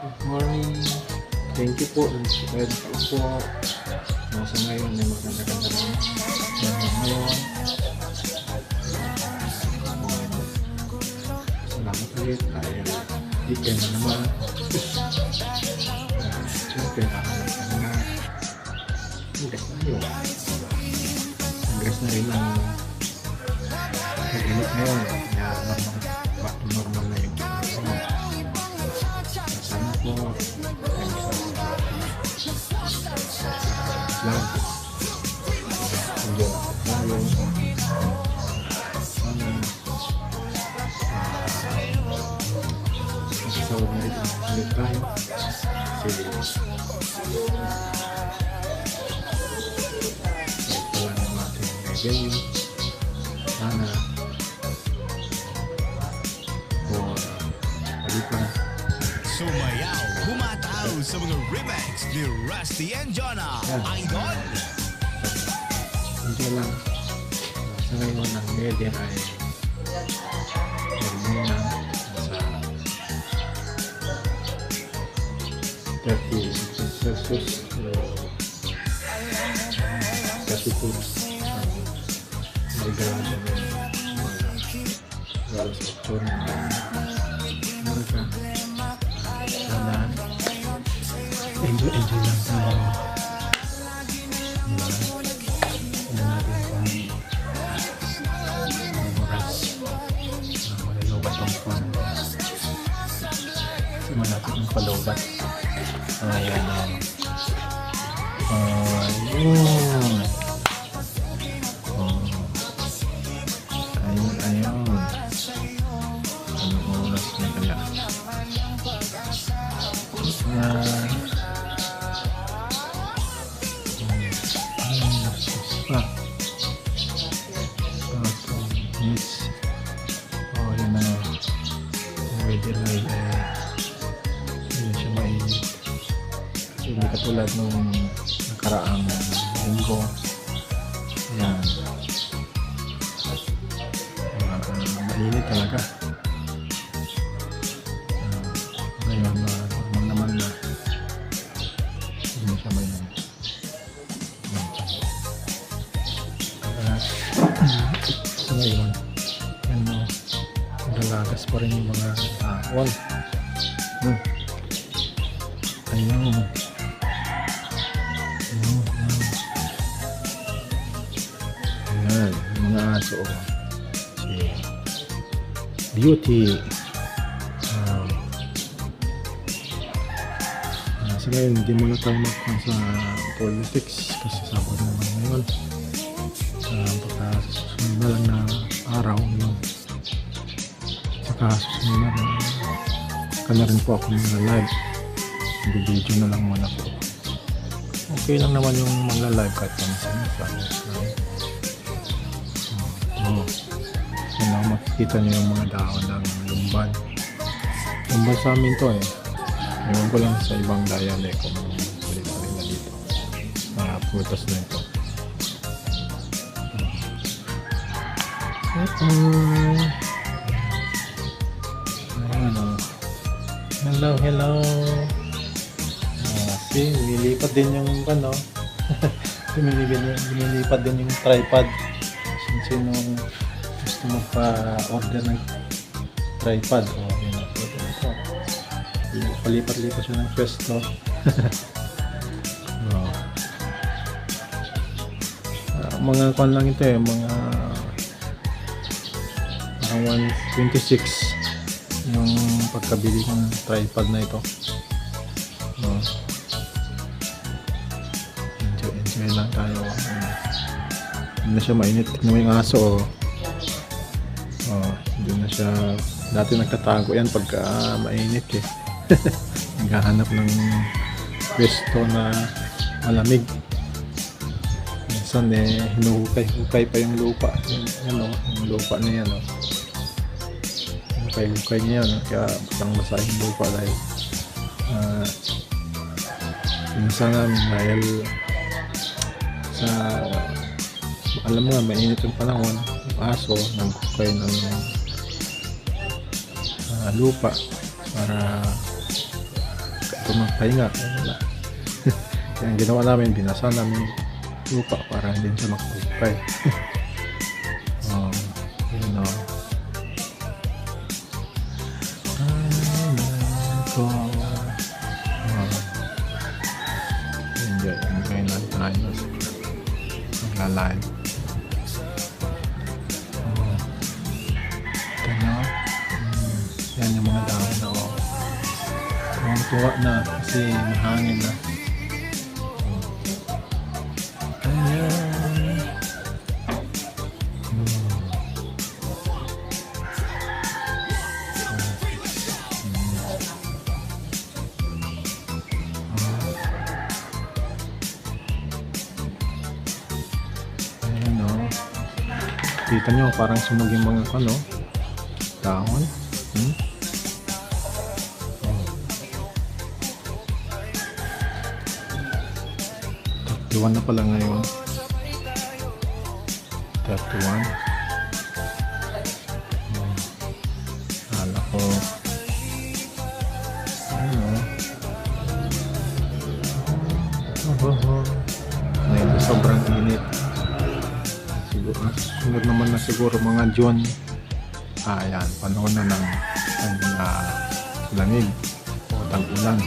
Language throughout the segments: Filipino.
Good morning. Thank you po. Subscribe po. Sa ngayon ay maganda-ganda lang. Ngayon. Salamat ulit dahil weekend na naman. Siyempre nakakalap ka na. Hanggas tayo. Hanggas na rin ang pag-init ngayon. Kaya back to normal na yung sana po lang enjoy tayo sana masasawag na rin ulit tayo kasi ito lang yung ating revenue sana for palipan Sumayaw, bumataw sa mga remix ni Rusty and Jonah. Idol! Enjoy lang. Sa ngayon, ang media ay meron na sa 30 Celsius 32 may grado na wala sa ito na sana enjoy lang tayo. Malapit ang palobat. Ayan. Ayun. Ayun. Anong oras na kaya? Yes. Oh, yun na. Weather ngayon hindi siya mainit. Hindi katulad nung nakaraang linggo. Ayan. Mainit talaga. Ngayon, normal naman na hindi siya mainit. So ngayon, yan o, nagalagas pa rin yung mga tawon. Ayun. Ayan, yung mga aso. Si Beauty. Kasi ngayon, hindi muna tayo magpang sa politics kasi sabon naman ngayon. Pagkasunod na lang na araw yun. Saka susunod na kanya rin po ako mga live. Video na lang muna po. Okay lang naman yung mga live kahit paminsan. Yan makikita nyo yung mga dahon ng lumban. Lumban sa amin to eh. Ewan ko lang sa ibang dialect kung ulit na dito. Mga prutas na ito. Hello. See, lumilipat din yung lumilipat din yung tripod. Sino gusto magpa-order ng tripod. Yun ako. Palipat-lipat siya ng pwesto. Mga kwan lang ito eh. Mga 126 yung pagkabili ng tripod na ito. Enjoy lang tayo. Hindi na siya mainit. Tignan mo yung aso. Hindi na siya. Dati nagtatago yan pagka mainit eh. Naghahanap ng pwesto na malamig. Minsan eh hinuhukay pa yung lupa. Yung lupa na yan. Hukay niya yan. Kaya basang basa yung lupa dahil minsan namin dahil sa alam mo nga mainit yung panahon, yung aso nagkukay ng lupa para gusto magpahinga. Wala. Kaya ang ginawa namin, binasa namin lupa para hindi siya magpupay. Yun o. Enjoy na tayo. Maglalive. Ito na. Yan yung mga dahon na o. Tuwa na kasi mahangin na. Ayan. Ayan o. Kita nyo parang sumog yung mga dahon. Iwan na pala ngayon. 31. Kala ko ngayon sobrang init. Siguro sunod naman na siguro mga June. Ayan, panahon na ng lamig o tag-ulan.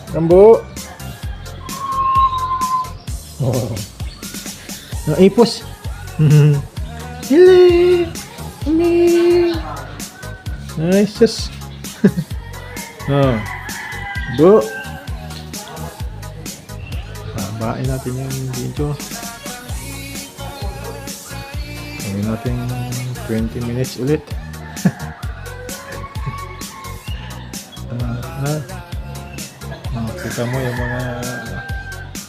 Rambo. Oh. Ipos. Hello. Nice. Bu. Babain natin yung video. Gawin natin 20 minutes ulit. Kita mo yung mga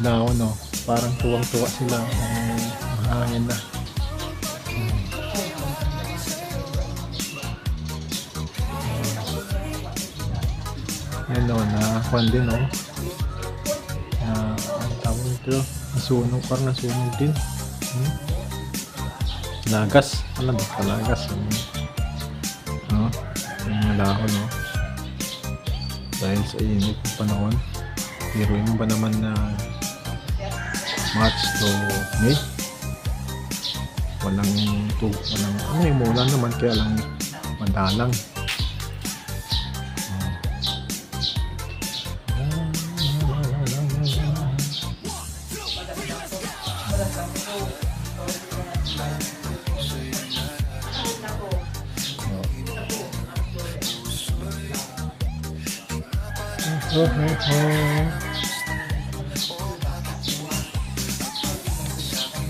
daon, no? Parang tuwang-tuwa sila. Mahangin na. Yan, no? Nakakuan din, no? Ang tawag ito, nasunog, parang nasunog din. Nagas. Alam mo, palagas. Yung mga dahon, no? Dahil sa init ng panahon. Biruin mo ba naman na March to May? Walang umulan naman kaya lang madalang.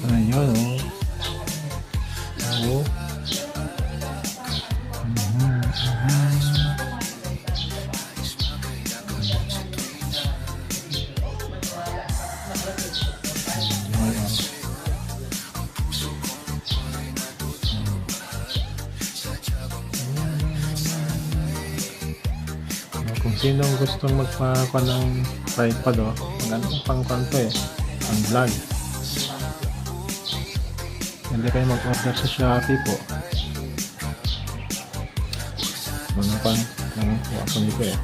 Ayan o. Kung sino gusto magpapa ng tripod magandang pang-kanto ang vlog. Hindi kayo mag-order sa Shopee po. Mga pan lang po ako nito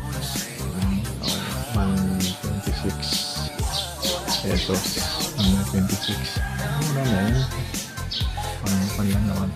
126 pesos. 126. Ano na yun? Pan lang naman.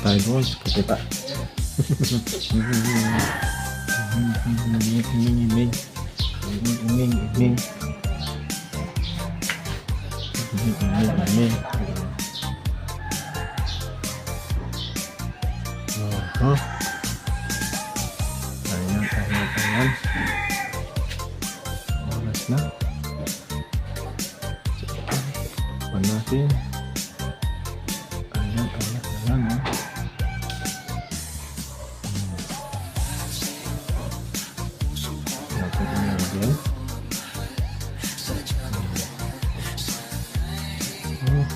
Tayo doon sa kapita. Ayan. Oras na.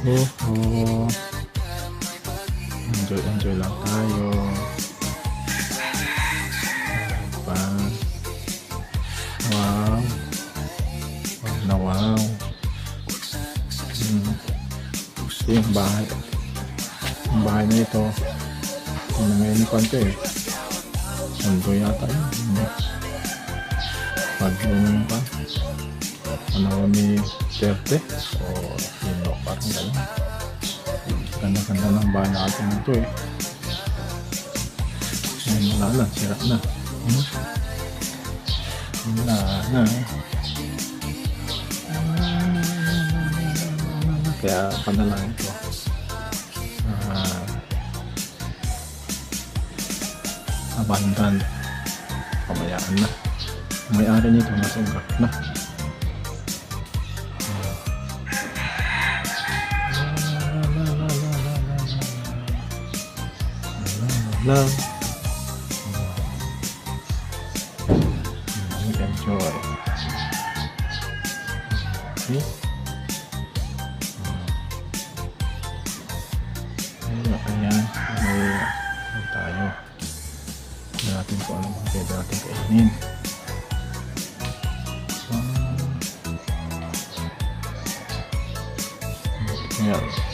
Oh. Enjoy lang tayo. Diba? Wow. Wow na wow. Ito yung bahay. Yung bahay na ito. Ano ngayon yung kante eh. Sundo yata yun. Pag-inom pa. Ano ni Duterte? O Hino, parang gano'n. Ganda-ganda ng bahay natin ito eh. Ngayon wala na, sira na. Wala na. Kaya panalang ito. Abandoned. Pamayaan na. May-ari nito nasungkat na. Love. Enjoy. Okay. Ayan. May tayo. Tignan natin kung ano pwede natin kainin. Ayan.